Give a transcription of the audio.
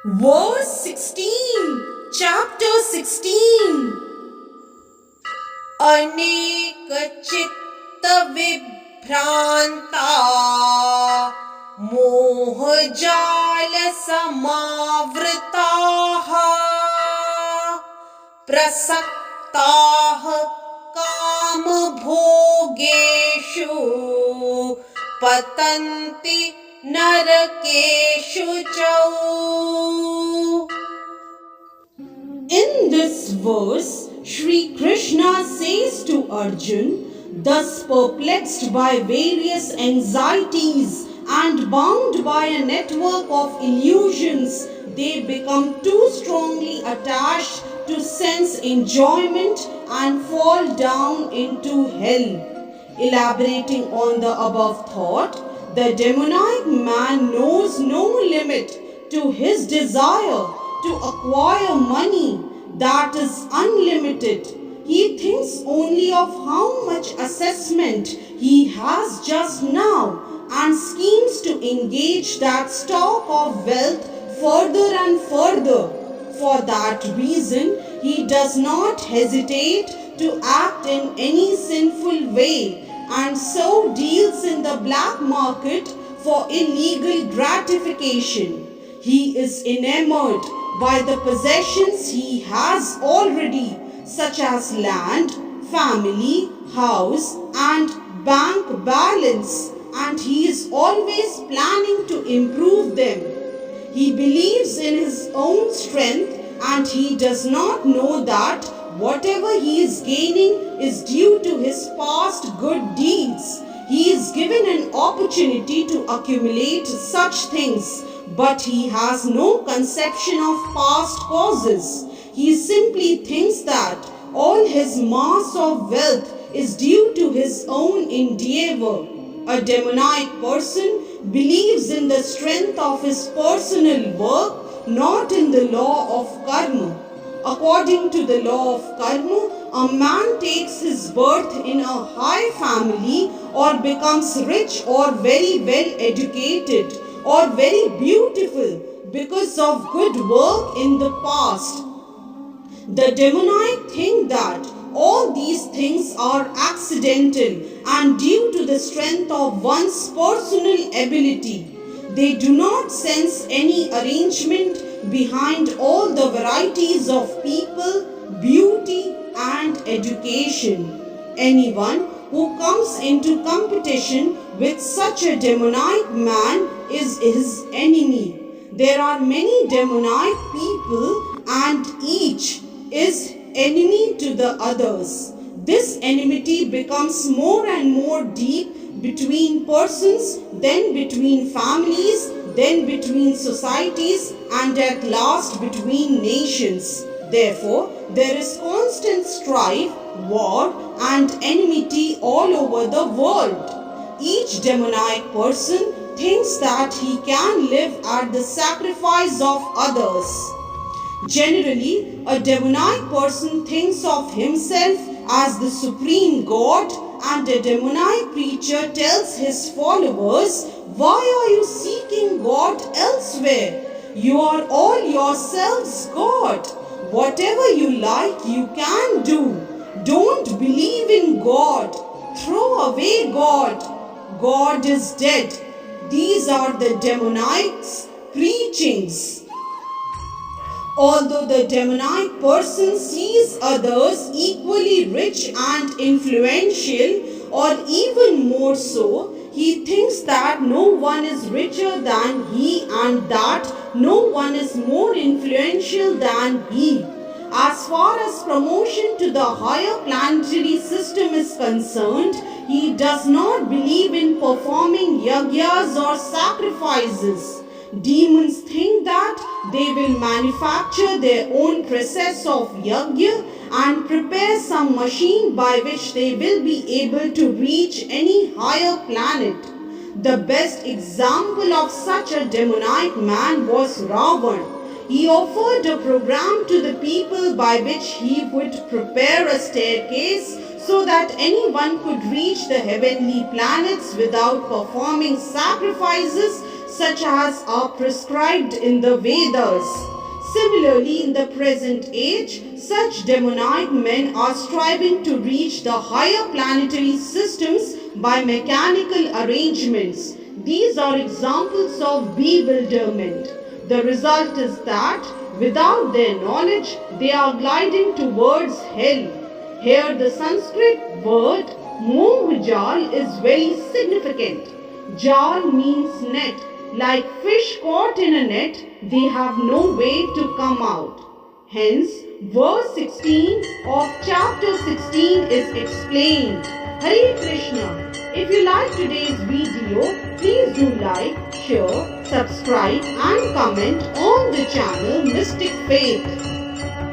Verse 16, chapter 16. अनेक चित्त विभ्रांता मोह जाल समावृताः प्रसक्ताः काम भोगेषु पतन्ति नरकेषु च. In this verse, Shri Krishna says to Arjun, thus perplexed by various anxieties and bound by a network of illusions, they become too strongly attached to sense enjoyment and fall down into hell. Elaborating on the above thought, the demonic man knows no limit to his desire to acquire money that is unlimited. He thinks only of how much assessment he has just now and schemes to engage that stock of wealth further and further. For that reason, he does not hesitate to act in any sinful way and so deals in the black market for illegal gratification. He is enamored by the possessions he has already, such as land, family, house, and bank balance, and he is always planning to improve them. He believes in his own strength and he does not know that whatever he is gaining is due to his past good deeds. He is given an opportunity to accumulate such things, but he has no conception of past causes. He simply thinks that all his mass of wealth is due to his own endeavor. A demonic person believes in the strength of his personal work, not in the law of karma. According to the law of karma, a man takes his birth in a high family or becomes rich or very well educated or very beautiful because of good work in the past. The demonic think that all these things are accidental and due to the strength of one's personal ability. They do not sense any arrangement behind all the varieties of people, beauty, and education. Anyone who comes into competition with such a demonic man is his enemy. There are many demonic people and each is enemy to the others. This enmity becomes more and more deep between persons, then between families, then between societies, and at last between nations. Therefore, there is constant strife, war, and enmity all over the world. Each demonic person thinks that he can live at the sacrifice of others. Generally, a demonic person thinks of himself as the supreme God, and a demonic preacher tells his followers, "Why are you seeking God elsewhere? You are all yourselves God. Whatever you like, you can do. Don't believe in God. Throw away God. God is dead." These are the demonics' preachings. Although the demonic person sees others equally rich and influential, or even more so, he thinks that no one is richer than he and that no one is more influential than he. As far as promotion to the higher planetary system is concerned, he does not believe in performing yagyas or sacrifices. Demons think that they will manufacture their own process of yagya and prepare some machine by which they will be able to reach any higher planet. The best example of such a demonic man was Ravan. He offered a program to the people by which he would prepare a staircase so that anyone could reach the heavenly planets without performing sacrifices, such as are prescribed in the Vedas. Similarly, in the present age, such demonic men are striving to reach the higher planetary systems by mechanical arrangements. These are examples of bewilderment. The result is that without their knowledge, they are gliding towards hell. Here, the Sanskrit word mohjal is very significant. Jal means net. Like fish caught in a net, they have no way to come out. Hence, verse 16 of chapter 16 is explained. Hare Krishna. If you like today's video, please do like, share, subscribe and comment on the channel Mystic Faith.